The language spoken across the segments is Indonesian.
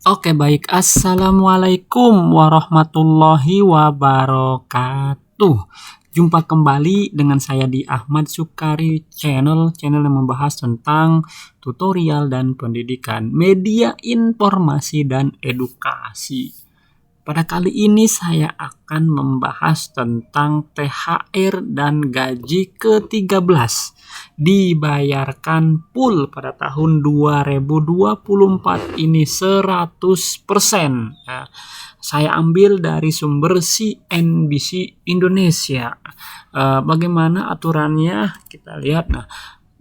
Oke baik, assalamualaikum warahmatullahi wabarakatuh. Jumpa kembali dengan saya di Ahmad Sukari channel yang membahas tentang tutorial dan pendidikan, media informasi dan edukasi. Pada kali ini saya akan membahas tentang THR dan gaji ke-13 dibayarkan full pada tahun 2024 ini 100%. Nah, saya ambil dari sumber CNBC Indonesia. Bagaimana aturannya? Kita lihat. Nah,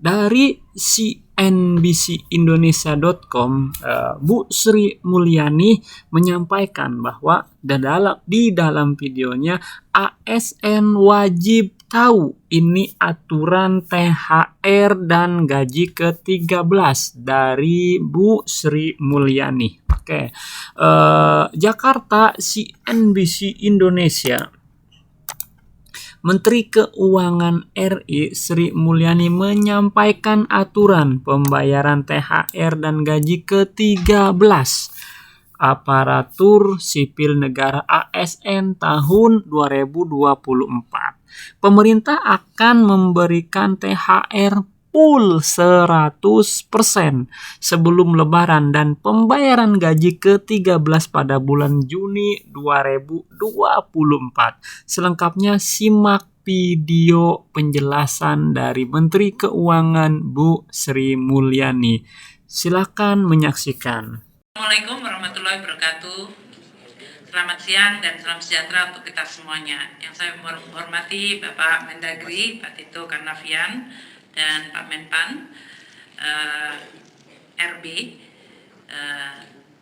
dari cnbcindonesia.com, Bu Sri Mulyani menyampaikan bahwa di dalam videonya ASN wajib tahu ini aturan THR dan gaji ke-13 dari Bu Sri Mulyani. Oke, Jakarta CNBC Indonesia. Menteri Keuangan RI Sri Mulyani menyampaikan aturan pembayaran THR dan gaji ke-13 aparatur sipil negara ASN tahun 2024. Pemerintah akan memberikan THR full 100% sebelum lebaran dan pembayaran gaji ke-13 pada bulan Juni 2024. Selengkapnya simak video penjelasan dari Menteri Keuangan Bu Sri Mulyani. Silakan menyaksikan. Assalamualaikum warahmatullahi wabarakatuh. Selamat siang dan salam sejahtera untuk kita semuanya. Yang saya hormati Bapak Mendagri, Pak Tito Karnavian, dan Pak Menpan, RB,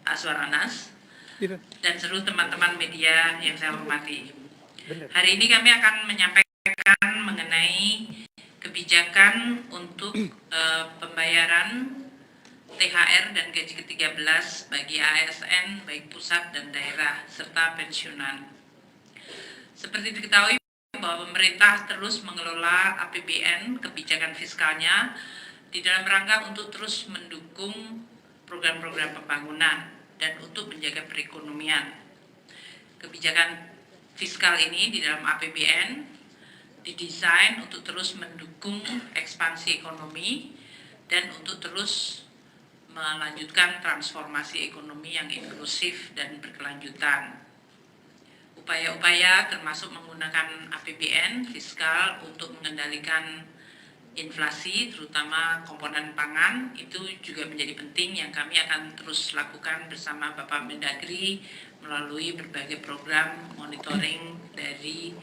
Aswaranas, dan seluruh teman-teman media yang saya hormati. Hari ini kami akan menyampaikan mengenai kebijakan untuk pembayaran THR dan gaji ke-13 bagi ASN baik pusat dan daerah serta pensiunan. Seperti diketahui bahwa pemerintah terus mengelola APBN kebijakan fiskalnya di dalam rangka untuk terus mendukung program-program pembangunan dan untuk menjaga perekonomian. Kebijakan fiskal ini di dalam APBN didesain untuk terus mendukung ekspansi ekonomi dan untuk terus melanjutkan transformasi ekonomi yang inklusif dan berkelanjutan. Upaya-upaya termasuk menggunakan APBN fiskal untuk mengendalikan inflasi, terutama komponen pangan, itu juga menjadi penting yang kami akan terus lakukan bersama Bapak Mendagri melalui berbagai program monitoring dari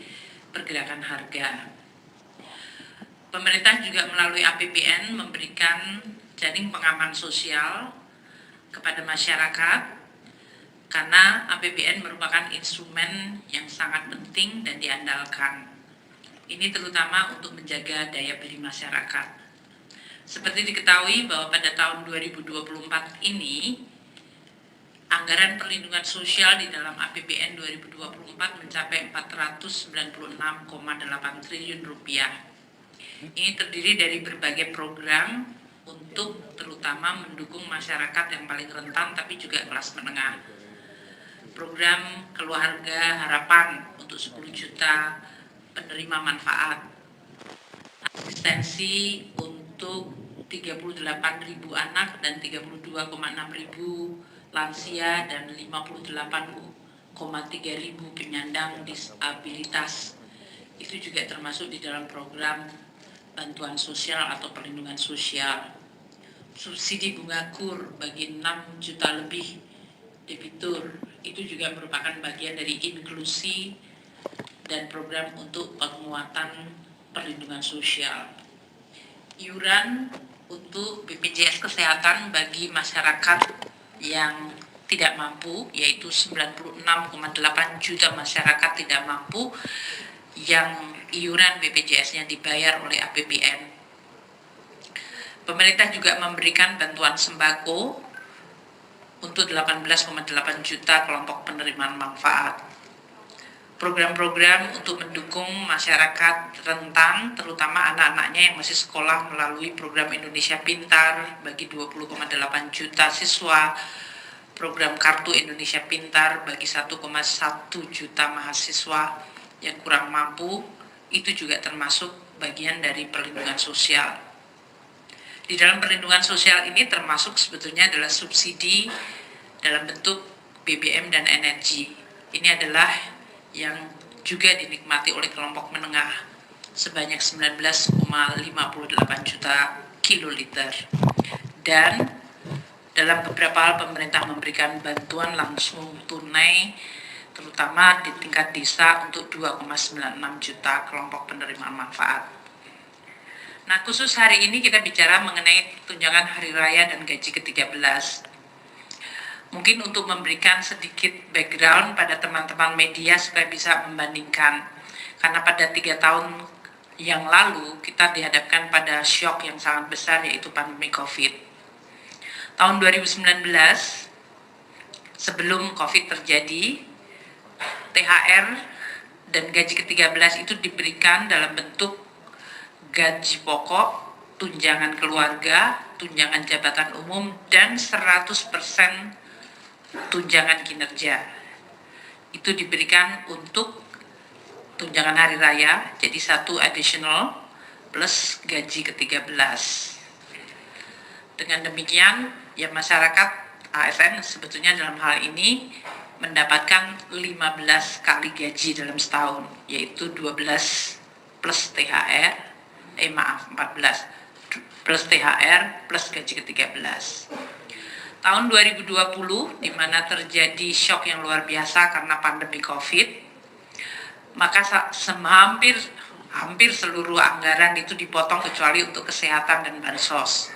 pergerakan harga. Pemerintah juga melalui APBN memberikan jaring pengaman sosial kepada masyarakat karena APBN merupakan instrumen yang sangat penting dan diandalkan. Ini terutama untuk menjaga daya beli masyarakat. Seperti diketahui bahwa pada tahun 2024 ini anggaran perlindungan sosial di dalam APBN 2024 mencapai 496,8 triliun rupiah. Ini terdiri dari berbagai program untuk terutama mendukung masyarakat yang paling rentan tapi juga kelas menengah. Program Keluarga Harapan untuk 10 juta penerima manfaat, asistensi untuk 38.000 anak dan 32,6 ribu lansia dan 58,3 ribu penyandang disabilitas. Itu juga termasuk di dalam program bantuan sosial atau perlindungan sosial. Subsidi bunga kur bagi 6 juta lebih debitur itu juga merupakan bagian dari inklusi dan program untuk penguatan perlindungan sosial. Iuran untuk BPJS Kesehatan bagi masyarakat yang tidak mampu, yaitu 96,8 juta masyarakat tidak mampu yang iuran BPJS-nya dibayar oleh APBN. Pemerintah juga memberikan bantuan sembako untuk 18,8 juta kelompok penerimaan manfaat. Program-program untuk mendukung masyarakat rentan, terutama anak-anaknya yang masih sekolah melalui program Indonesia Pintar bagi 20,8 juta siswa, program Kartu Indonesia Pintar bagi 1,1 juta mahasiswa yang kurang mampu, itu juga termasuk bagian dari perlindungan sosial. Di dalam perlindungan sosial ini termasuk sebetulnya adalah subsidi dalam bentuk BBM dan energi. Ini adalah yang juga dinikmati oleh kelompok menengah sebanyak 19,58 juta kiloliter. Dan dalam beberapa hal pemerintah memberikan bantuan langsung tunai terutama di tingkat desa untuk 2,96 juta kelompok penerima manfaat. Nah, khusus hari ini kita bicara mengenai tunjangan hari raya dan gaji ke-13. Mungkin untuk memberikan sedikit background pada teman-teman media supaya bisa membandingkan. Karena pada 3 tahun yang lalu kita dihadapkan pada shock yang sangat besar, yaitu pandemi COVID. Tahun 2019, sebelum COVID terjadi, THR dan gaji ke-13 itu diberikan dalam bentuk gaji pokok, tunjangan keluarga, tunjangan jabatan umum, dan 100% tunjangan kinerja. Itu diberikan untuk tunjangan hari raya, jadi 1 additional plus gaji ke-13. Dengan demikian, ya masyarakat ASN sebetulnya dalam hal ini mendapatkan 15 kali gaji dalam setahun, yaitu 12 plus THR, 14 plus THR plus gaji ke-13. Tahun 2020, di mana terjadi shock yang luar biasa karena pandemi COVID, maka hampir seluruh anggaran itu dipotong kecuali untuk kesehatan dan bansos.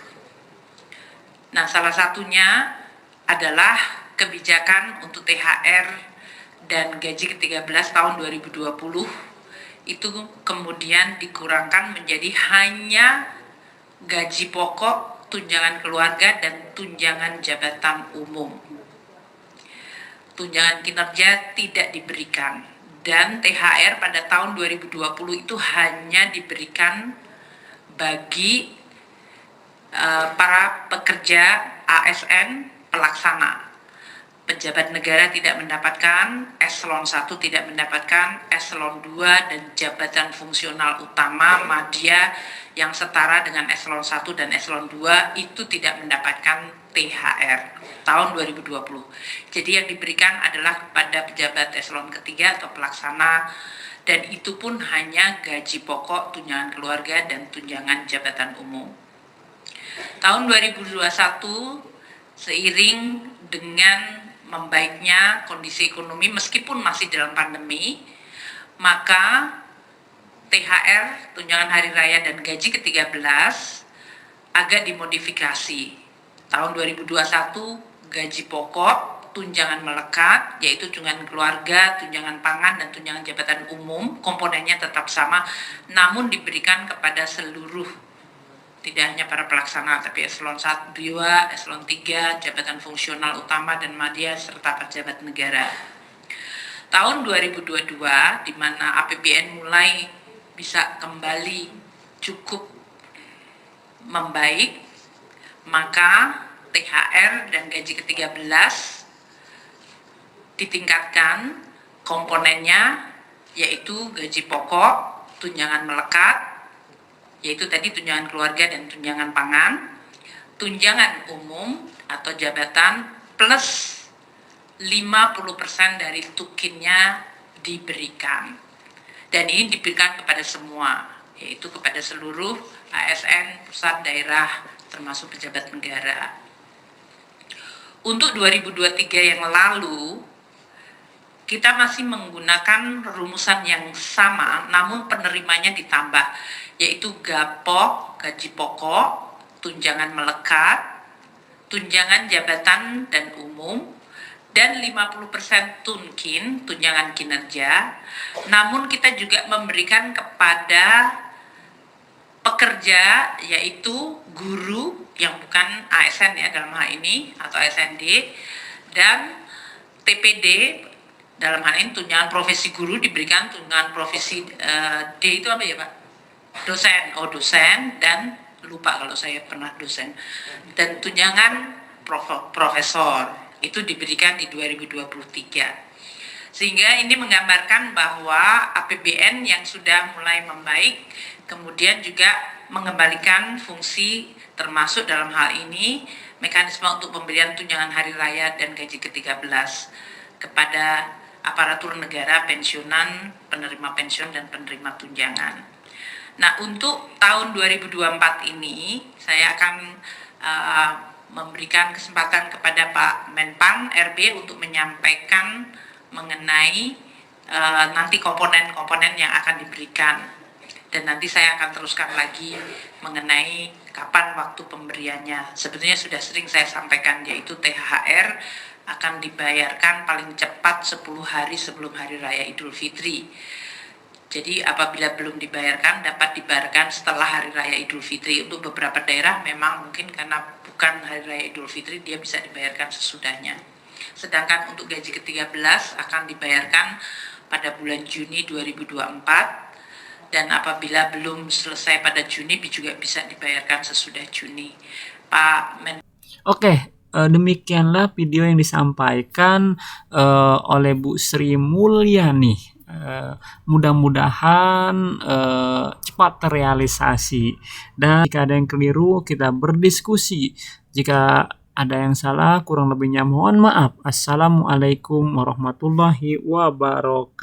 Nah, salah satunya adalah kebijakan untuk THR dan gaji ke-13 tahun 2020 itu kemudian dikurangkan menjadi hanya gaji pokok, tunjangan keluarga, dan tunjangan jabatan umum. Tunjangan kinerja tidak diberikan, dan THR pada tahun 2020 itu hanya diberikan bagi para pekerja ASN pelaksana. Pejabat negara tidak mendapatkan, eselon 1 tidak mendapatkan, eselon 2 dan jabatan fungsional utama madya yang setara dengan eselon 1 dan eselon 2 itu tidak mendapatkan THR tahun 2020. Jadi yang diberikan adalah kepada pejabat eselon ketiga atau pelaksana, dan itu pun hanya gaji pokok, tunjangan keluarga, dan tunjangan jabatan umum. Tahun 2021, seiring dengan membaiknya kondisi ekonomi meskipun masih dalam pandemi, maka THR, tunjangan hari raya dan gaji ke-13 agak dimodifikasi. Tahun 2021 gaji pokok, tunjangan melekat, yaitu tunjangan keluarga, tunjangan pangan, dan tunjangan jabatan umum, komponennya tetap sama, namun diberikan kepada seluruh, tidak hanya para pelaksana, tapi eselon 1, 2, eselon 3, jabatan fungsional utama dan madya, serta pejabat negara. Tahun 2022, di mana APBN mulai bisa kembali cukup membaik, maka THR dan gaji ke-13 ditingkatkan komponennya, yaitu gaji pokok, tunjangan melekat, yaitu tadi tunjangan keluarga dan tunjangan pangan, tunjangan umum atau jabatan plus 50% dari tukinnya diberikan. Dan ini diberikan kepada semua, yaitu kepada seluruh ASN, pusat, daerah, termasuk pejabat negara. Untuk 2023 yang lalu, kita masih menggunakan rumusan yang sama, namun penerimanya ditambah, yaitu GAPOK, gaji pokok, tunjangan melekat, tunjangan jabatan dan umum, dan 50% tunkin, tunjangan kinerja. Namun kita juga memberikan kepada pekerja, yaitu guru yang bukan ASN ya dalam hal ini, atau ASND, dan TPD dalam hal ini tunjangan profesi guru diberikan, tunjangan profesi D itu apa ya Pak? Dosen, dan lupa kalau saya pernah dosen, dan tunjangan profesor. itu diberikan di 2023. Sehingga ini menggambarkan bahwa APBN yang sudah mulai membaik, kemudian juga mengembalikan fungsi termasuk dalam hal ini mekanisme untuk pemberian tunjangan hari raya dan gaji ke-13 kepada aparatur negara, pensiunan, penerima pensiun dan penerima tunjangan. Nah, untuk tahun 2024 ini saya akan memberikan kesempatan kepada Pak Menpan RB untuk menyampaikan mengenai nanti komponen-komponen yang akan diberikan, dan nanti saya akan teruskan lagi mengenai kapan waktu pemberiannya. Sebetulnya sudah sering saya sampaikan, yaitu THR akan dibayarkan paling cepat 10 hari sebelum Hari Raya Idul Fitri. Jadi apabila belum dibayarkan, dapat dibayarkan setelah Hari Raya Idul Fitri. Untuk beberapa daerah memang mungkin karena bukan Hari Raya Idul Fitri, dia bisa dibayarkan sesudahnya. Sedangkan untuk gaji ke-13 akan dibayarkan pada bulan Juni 2024, dan apabila belum selesai pada Juni juga bisa dibayarkan sesudah Juni. Pak Men. Oke, demikianlah video yang disampaikan oleh Bu Sri Mulyani. Mudah-mudahan cepat terrealisasi, dan jika ada yang keliru kita berdiskusi. Jika ada yang salah, kurang lebihnya mohon maaf. Assalamualaikum warahmatullahi wabarakatuh.